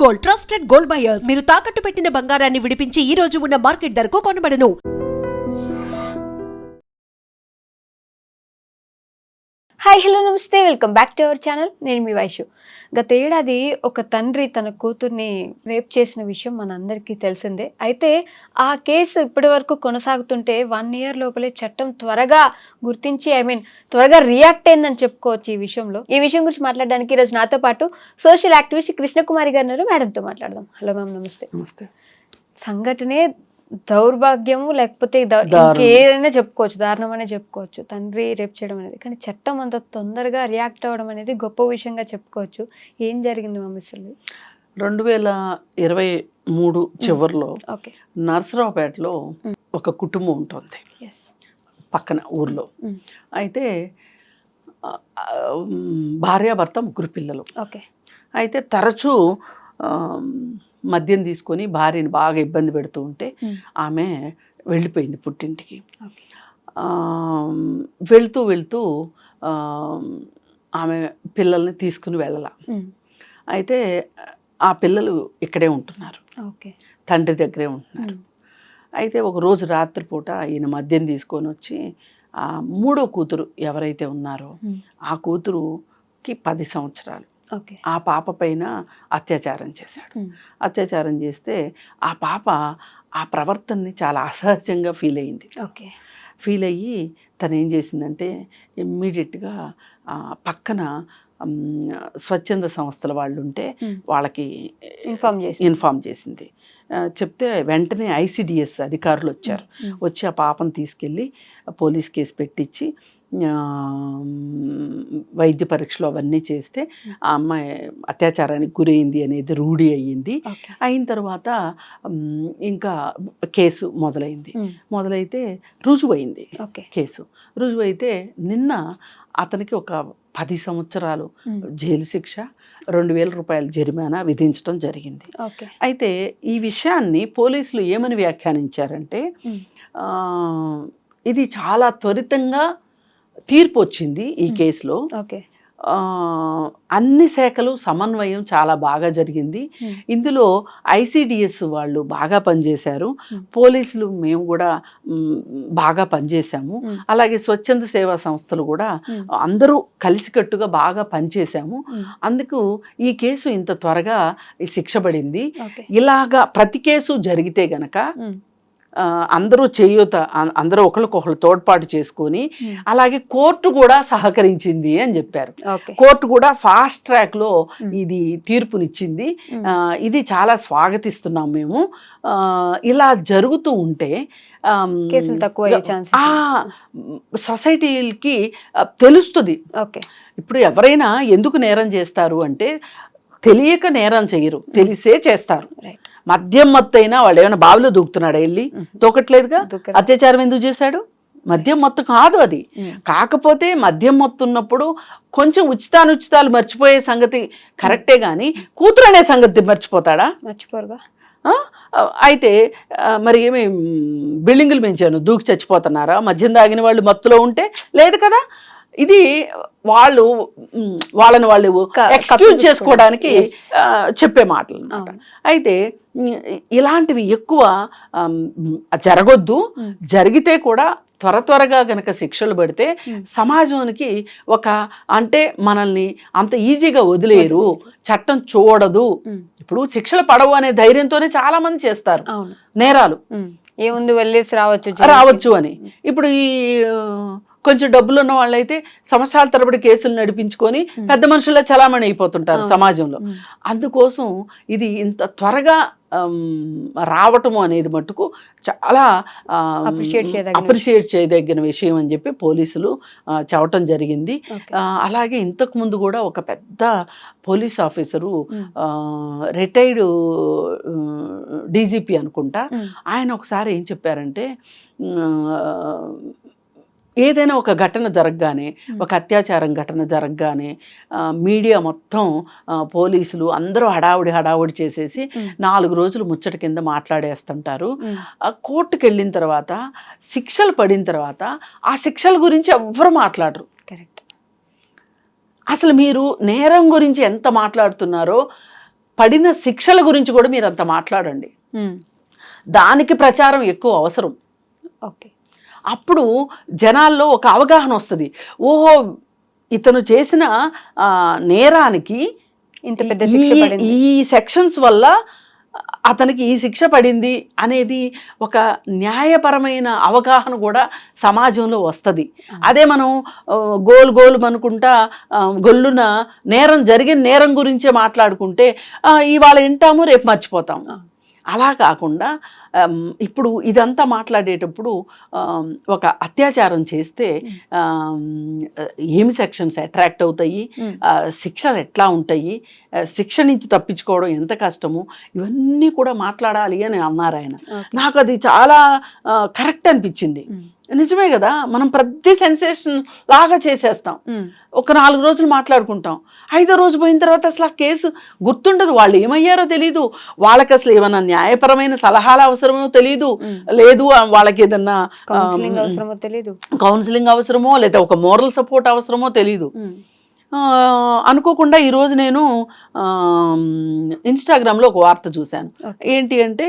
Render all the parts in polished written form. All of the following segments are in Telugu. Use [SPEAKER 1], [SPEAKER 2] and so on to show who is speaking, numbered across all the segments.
[SPEAKER 1] Gold, trusted gold buyers. మీరు తాకట్టు పెట్టిన బంగారాన్ని విడిపించి ఈ రోజు ఉన్న మార్కెట్ ధరకు కొనబడను.
[SPEAKER 2] హాయ్ హలో నమస్తే, welcome back to our channel. నేను మీ వైషు. గత ఏడాది ఒక తండ్రి తన కూతుర్ని రేప్ చేసిన విషయం మనందరికీ తెలిసిందే. అయితే ఆ కేసు ఇప్పటి వరకు కొనసాగుతుంటే 1 year లోపలే చట్టం త్వరగా గుర్తించి త్వరగా రియాక్ట్ అయిందని చెప్పుకోవచ్చు ఈ విషయంలో. ఈ విషయం గురించి మాట్లాడడానికి ఈరోజు నాతో పాటు సోషల్ యాక్టివిస్ట్ కృష్ణకుమారి గారు ఉన్నారు. మేడంతో మాట్లాడదాం. హలో మ్యామ్, నమస్తే.
[SPEAKER 3] నమస్తే.
[SPEAKER 2] సంఘటనే దౌర్భాగ్యము, లేకపోతే ఇంకేదైనా చెప్పుకోవచ్చు, దారుణం అనే చెప్పుకోవచ్చు, తండ్రి రేప్ చేయడం అనేది. కానీ చట్టం అంత తొందరగా రియాక్ట్ అవ్వడం అనేది గొప్ప విషయంగా చెప్పుకోవచ్చు. ఏం జరిగింది మా మిస్సులు?
[SPEAKER 3] 2023 చివరిలో నర్సరావుపేటలో ఒక కుటుంబం ఉంటుంది పక్కన ఊర్లో. అయితే భార్యాభర్త 3 పిల్లలు. అయితే తరచూ మద్యం తీసుకొని భార్యని బాగా ఇబ్బంది పెడుతూ ఉంటే ఆమె వెళ్ళిపోయింది పుట్టింటికి. వెళ్తూ వెళ్తూ ఆమె పిల్లల్ని తీసుకుని వెళ్ళాల. అయితే ఆ పిల్లలు ఇక్కడే ఉంటున్నారు, తండ్రి దగ్గరే ఉంటున్నారు. అయితే ఒక రోజు రాత్రిపూట ఈయన మద్యం తీసుకొని వచ్చి ఆ 3వ కూతురు ఎవరైతే ఉన్నారో ఆ కూతురుకి 10 సంవత్సరాలు, ఆ పాప పైన అత్యాచారం చేశాడు. అత్యాచారం చేస్తే ఆ పాప ఆ ప్రవర్తనని చాలా అసహజంగా ఫీల్ అయ్యింది. ఫీల్ అయ్యి తను ఏం చేసిందంటే ఇమ్మీడియట్గా పక్కన స్వచ్ఛంద సంస్థల వాళ్ళు ఉంటే వాళ్ళకి ఇన్ఫార్మ్ చేసింది. చెప్తే వెంటనే ఐసిడిఎస్ అధికారులు వచ్చారు. వచ్చి ఆ పాపను తీసుకెళ్ళి పోలీస్ కేసు పెట్టించి వైద్య పరీక్షలు అవన్నీ చేస్తే ఆ అమ్మాయి అత్యాచారానికి గురైంది అనేది రూఢి అయ్యింది. అయిన తర్వాత ఇంకా కేసు మొదలైతే రుజువైంది. కేసు రుజువైతే నిన్న అతనికి ఒక 10 సంవత్సరాలు జైలు శిక్ష, 2,000 రూపాయల జరిమానా విధించడం జరిగింది. అయితే ఈ విషయాన్ని పోలీసులు ఏమని వ్యాఖ్యానించారంటే ఇది చాలా త్వరితంగా తీర్పు వచ్చింది ఈ కేసులో. అన్ని శాఖలు సమన్వయం చాలా బాగా జరిగింది. ఇందులో ఐసిడిఎస్ వాళ్ళు బాగా పనిచేశారు, పోలీసులు మేము కూడా బాగా పనిచేశాము, అలాగే స్వచ్ఛంద సేవా సంస్థలు కూడా అందరూ కలిసికట్టుగా బాగా పనిచేశాము. అందుకు ఈ కేసు ఇంత త్వరగా శిక్ష పడింది. ఇలాగా ప్రతి కేసు జరిగితే గనక అందరూ అందరూ ఒకరికొకరు తోడ్పాటు చేసుకొని, అలాగే కోర్టు కూడా సహకరించింది అని చెప్పారు. కోర్టు కూడా ఫాస్ట్ ట్రాక్లో ఇది తీర్పునిచ్చింది. ఇది చాలా స్వాగతిస్తున్నాం మేము. ఇలా జరుగుతూ ఉంటే సొసైటీకి తెలుస్తుంది. ఇప్పుడు ఎవరైనా ఎందుకు నేరం చేస్తారు అంటే తెలియక నేరం చేయరు, తెలిసే చేస్తారు. మద్యం మత్తు అయినా వాళ్ళు ఏమైనా బావిలో దూకుతున్నాడా? వెళ్ళి దూకట్లేదుగా. అత్యాచారం ఎందుకు చేశాడు? మద్యం మత్తు కాదు అది. కాకపోతే మద్యం మత్తు ఉన్నప్పుడు కొంచెం ఉచితాలు మర్చిపోయే సంగతి కరెక్టే, కానీ కూతురు అనే సంగతి మర్చిపోరుగా. అయితే మరి ఏమి బిల్డింగులు పెంచాను దూకి చచ్చిపోతున్నారా? మద్యం తాగిన వాళ్ళు మత్తులో ఉంటే లేదు కదా. ఇది వాళ్ళని వాళ్ళు ఎక్స్క్యూజ్ చేసుకోవడానికి చెప్పే మాటలు అన్నమాట. అయితే ఇలాంటివి ఎక్కువ జరగొద్దు. జరిగితే కూడా త్వరగా గనక శిక్షలు పడితే సమాజానికి అంటే మనల్ని అంత ఈజీగా వదిలేరు, చట్టం చూడదు. ఇప్పుడు శిక్షలు పడవు అనే ధైర్యంతోనే చాలా మంది చేస్తారు నేరాలు.
[SPEAKER 2] ఏముంది వెళ్ళేసి
[SPEAKER 3] రావచ్చు అని. ఇప్పుడు ఈ కొంచెం డబ్బులు ఉన్న వాళ్ళైతే సంవత్సరాల తరబడి కేసులు నడిపించుకొని పెద్ద మనుషుల్లో చలామణి అయిపోతుంటారు సమాజంలో. అందుకోసం ఇది ఇంత త్వరగా రావటము అనేది మటుకు చాలా అప్రిషియేట్ చేయదగిన విషయం అని చెప్పి పోలీసులు చెప్పటం జరిగింది. అలాగే ఇంతకుముందు కూడా ఒక పెద్ద పోలీస్ ఆఫీసరు, రిటైర్డ్ డీజీపీ అనుకుంటా, ఆయన ఒకసారి ఏం చెప్పారంటే ఏదైనా ఒక ఘటన జరగగానే, ఒక అత్యాచారం ఘటన జరగగానే మీడియా మొత్తం పోలీసులు అందరూ హడావుడి చేసేసి 4 రోజులు ముచ్చట కింద మాట్లాడేస్తుంటారు. కోర్టుకు వెళ్ళిన తర్వాత శిక్షలు పడిన తర్వాత ఆ శిక్షల గురించి ఎవ్వరు మాట్లాడరు. అసలు మీరు నేరం గురించి ఎంత మాట్లాడుతున్నారో పడిన శిక్షల గురించి కూడా మీరు అంత మాట్లాడండి. దానికి ప్రచారం ఎక్కువ అవసరం.
[SPEAKER 2] ఓకే,
[SPEAKER 3] అప్పుడు జనాల్లో ఒక అవగాహన వస్తుంది. ఓహో, ఇతను చేసిన నేరానికి
[SPEAKER 2] ఇంత పెద్ద శిక్ష పడింది,
[SPEAKER 3] ఈ సెక్షన్స్ వల్ల అతనికి ఈ శిక్ష పడింది అనేది ఒక న్యాయపరమైన అవగాహన కూడా సమాజంలో వస్తుంది. అదే మనం గోలు అనుకుంటా గొల్లున జరిగిన నేరం గురించే మాట్లాడుకుంటే ఇవాళ వింటాము, రేపు మర్చిపోతాం. అలా కాకుండా ఇప్పుడు ఇదంతా మాట్లాడేటప్పుడు ఒక అత్యాచారం చేస్తే ఏమి సెక్షన్స్ అట్రాక్ట్ అవుతాయి, శిక్షలు ఎట్లా ఉంటాయి, శిక్ష నుంచి తప్పించుకోవడం ఎంత కష్టము, ఇవన్నీ కూడా మాట్లాడాలి అని అన్నారు ఆయన. నాకు అది చాలా కరెక్ట్ అనిపించింది. నిజమే కదా, మనం ప్రతి సెన్సేషన్ లాగా చేసేస్తాం. ఒక 4 రోజులు మాట్లాడుకుంటాం, 5వ రోజు పోయిన తర్వాత అసలు ఆ కేసు గుర్తుండదు. వాళ్ళు ఏమయ్యారో తెలీదు, వాళ్ళకి అసలు ఏమన్నా న్యాయపరమైన సలహాలు అవసరమో తెలీదు, లేదు వాళ్ళకి ఏదన్నా కౌన్సిలింగ్ అవసరమో లేదా ఒక మోరల్ సపోర్ట్ అవసరమో తెలీదు. అనుకోకుండా ఈరోజు నేను ఇన్స్టాగ్రామ్లో ఒక వార్త చూశాను. ఏంటి అంటే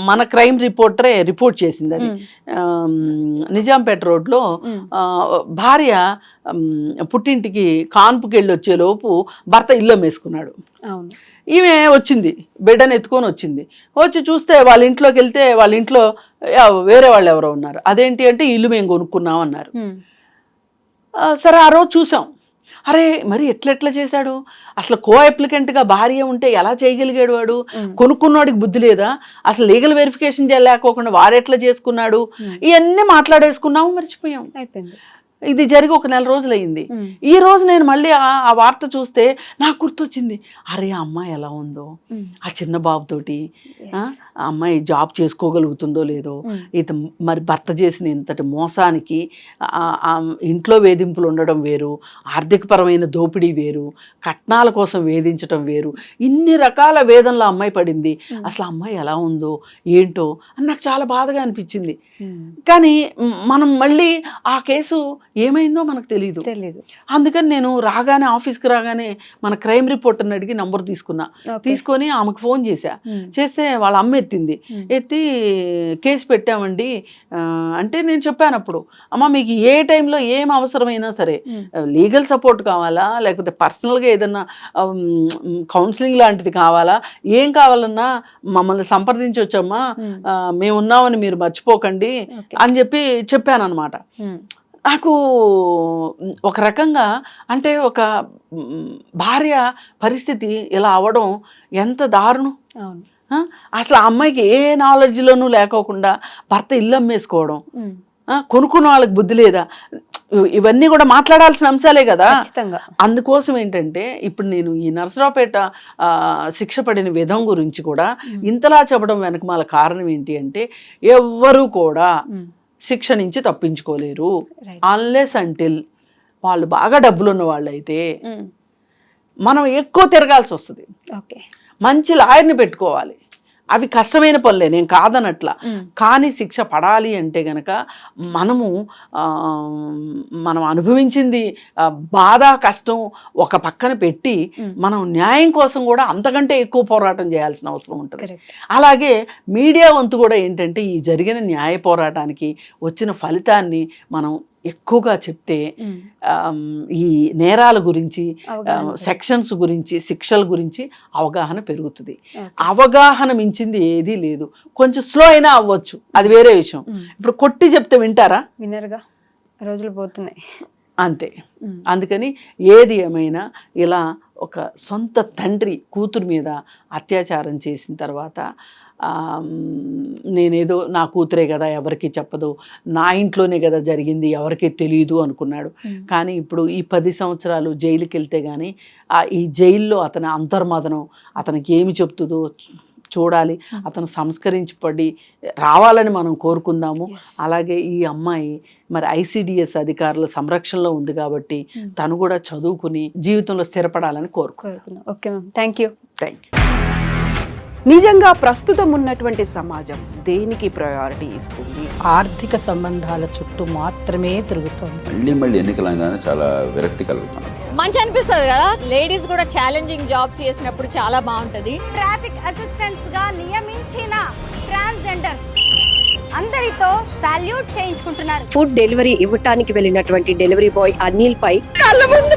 [SPEAKER 3] మన క్రైమ్ రిపోర్టరే రిపోర్ట్ చేసింది. అది నిజాంపేట రోడ్లో భార్య పుట్టింటికి కాన్పుకి వెళ్ళి వచ్చేలోపు భర్త ఇల్లు అమ్మేసుకున్నాడు. ఈమె వచ్చింది, బిడ్డను ఎత్తుకొని వచ్చింది. వచ్చి చూస్తే వాళ్ళ ఇంట్లోకి వెళ్తే వాళ్ళ ఇంట్లో వేరే వాళ్ళు ఎవరో ఉన్నారు. అదేంటి అంటే ఇల్లు మేము కొనుక్కున్నాం అన్నారు. సరే, ఆ రోజు చూసాం. అరే మరి ఎట్లా చేశాడు, అసలు కో అప్లికెంట్గా భార్య ఉంటే ఎలా చేయగలిగాడు వాడు, కొనుక్కున్నవాడికి బుద్ధి లేదా, అసలు లీగల్ వెరిఫికేషన్ చేయలేకోకుండా వాడెట్లా చేసుకున్నాడు, ఇవన్నీ మాట్లాడేసుకున్నాము, మర్చిపోయాం. అయిపోయింది. ఇది జరిగి ఒక 4 రోజులు అయింది. ఈ రోజు నేను మళ్ళీ ఆ వార్త చూస్తే నాకు గుర్తొచ్చింది, అరే ఆ అమ్మాయి ఎలా ఉందో, ఆ చిన్న బాబుతోటి ఆ అమ్మాయి జాబ్ చేసుకోగలుగుతుందో లేదో, మరి భర్త చేసిన ఇంతటి మోసానికి ఇంట్లో వేధింపులు ఉండడం వేరు, ఆర్థికపరమైన దోపిడీ వేరు, కట్నాల కోసం వేధించడం వేరు, ఇన్ని రకాల వేదనలు అమ్మాయి పడింది. అసలు అమ్మాయి ఎలా ఉందో ఏంటో అని నాకు చాలా బాధగా అనిపించింది. కానీ మనం మళ్ళీ ఆ కేసు ఏమైందో మనకు తెలియదు. అందుకని నేను రాగానే ఆఫీస్కి రాగానే మన క్రైమ్ రిపోర్టర్ని అడిగి నంబర్ తీసుకొని ఆమెకు ఫోన్ చేస్తే వాళ్ళ అమ్మ ఎత్తి కేసు పెట్టామండి అంటే నేను చెప్పాను అప్పుడు, అమ్మ మీకు ఏ టైంలో ఏం అవసరమైనా సరే, లీగల్ సపోర్ట్ కావాలా లేకపోతే పర్సనల్గా ఏదన్నా కౌన్సిలింగ్ లాంటిది కావాలా, ఏం కావాలన్నా మమ్మల్ని సంప్రదించవచ్చమ్మా, మేము ఉన్నామని మీరు మర్చిపోకండి అని చెప్పాను అనమాట. నాకు ఒక రకంగా అంటే ఒక భార్య పరిస్థితి ఇలా అవ్వడం ఎంత దారుణం. అసలు ఆ అమ్మాయికి ఏ నాలెడ్జ్లోనూ లేకోకుండా భర్త ఇల్లు అమ్మేసుకోవడం, కొనుక్కున్న వాళ్ళకి బుద్ధి లేదా, ఇవన్నీ కూడా మాట్లాడాల్సిన అంశాలే కదా. అందుకోసం ఏంటంటే ఇప్పుడు నేను ఈ నరసరావుపేట శిక్ష పడిన విధం గురించి కూడా ఇంతలా చెప్పడం వెనకమాల కారణం ఏంటి అంటే, ఎవ్వరూ కూడా శిక్ష నుంచి తప్పించుకోలేరు అన్లెస్ అంటిల్ వాళ్ళు బాగా డబ్బులున్న వాళ్ళు అయితే మనం ఎక్కువ తిరగాల్సి వస్తుంది. మంచి లాయర్ని పెట్టుకోవాలి, అవి కష్టమైన పనులే, నేను కాదనట్లా. కానీ శిక్ష పడాలి అంటే గనక మనం అనుభవించింది బాధ కష్టం ఒక పక్కన పెట్టి మనం న్యాయం కోసం కూడా అంతకంటే ఎక్కువ పోరాటం చేయాల్సిన అవసరం ఉంటుంది. అలాగే మీడియా వంతు కూడా ఏంటంటే ఈ జరిగిన న్యాయ పోరాటానికి వచ్చిన ఫలితాన్ని మనం ఎక్కువగా చెప్తే ఈ నేరాల గురించి, సెక్షన్స్ గురించి, శిక్షల గురించి అవగాహన పెరుగుతుంది. అవగాహన మించింది ఏదీ లేదు. కొంచెం స్లో అయినా అవ్వచ్చు, అది వేరే విషయం. ఇప్పుడు కొట్టి చెప్తే వింటారా?
[SPEAKER 2] వినరుగా, రోజులు పోతున్నాయి
[SPEAKER 3] అంతే. అందుకని ఏది ఏమైనా ఇలా ఒక సొంత తండ్రి కూతురు మీద అత్యాచారం చేసిన తర్వాత నేనేదో నా కూతురే కదా ఎవరికి చెప్పదు, నా ఇంట్లోనే కదా జరిగింది ఎవరికి తెలియదు అనుకున్నాడు. కానీ ఇప్పుడు ఈ 10 సంవత్సరాలు జైలుకి వెళ్తే కానీ ఈ జైల్లో అతని అంతర్మదనం అతనికి ఏమి చెప్తుందో చూడాలి. అతను సంస్కరించబడి రావాలని మనం కోరుకుందాము. అలాగే ఈ అమ్మాయి మరి ICDS అధికారుల సంరక్షణలో ఉంది కాబట్టి తను కూడా చదువుకుని జీవితంలో స్థిరపడాలని కోరుకుందాం.
[SPEAKER 2] Okay ma'am, thank you.
[SPEAKER 4] నిజంగా ప్రస్తుతం ఉన్నటువంటి సమాజం దేనికి ప్రయారిటీ ఇస్తుంది?
[SPEAKER 5] ఆర్థిక సంబంధాల చుట్టూ మాత్రమే తిరుగుతుంది.
[SPEAKER 6] మళ్ళీ ఎన్నికలంగానే చాలా విరక్తి కలుగుతాం.
[SPEAKER 5] మంచి అనిపిస్తుంది కదా, లేడీస్ కూడా ఛాలెంజింగ్ జాబ్స్ చేసినప్పుడు చాలా బాగుంటది.
[SPEAKER 6] ట్రాఫిక్ అసిస్టెంట్స్ గా నియమించిన ట్రాన్స్జెండర్స్ అందరితో సాల్యూట్ చేయించుకుంటున్నారు.
[SPEAKER 7] ఫుడ్ డెలివరీ ఇవ్వటానికి వెళ్ళినటువంటి డెలివరీ బాయ్ అనిల్ పై కళ్ళ ముందు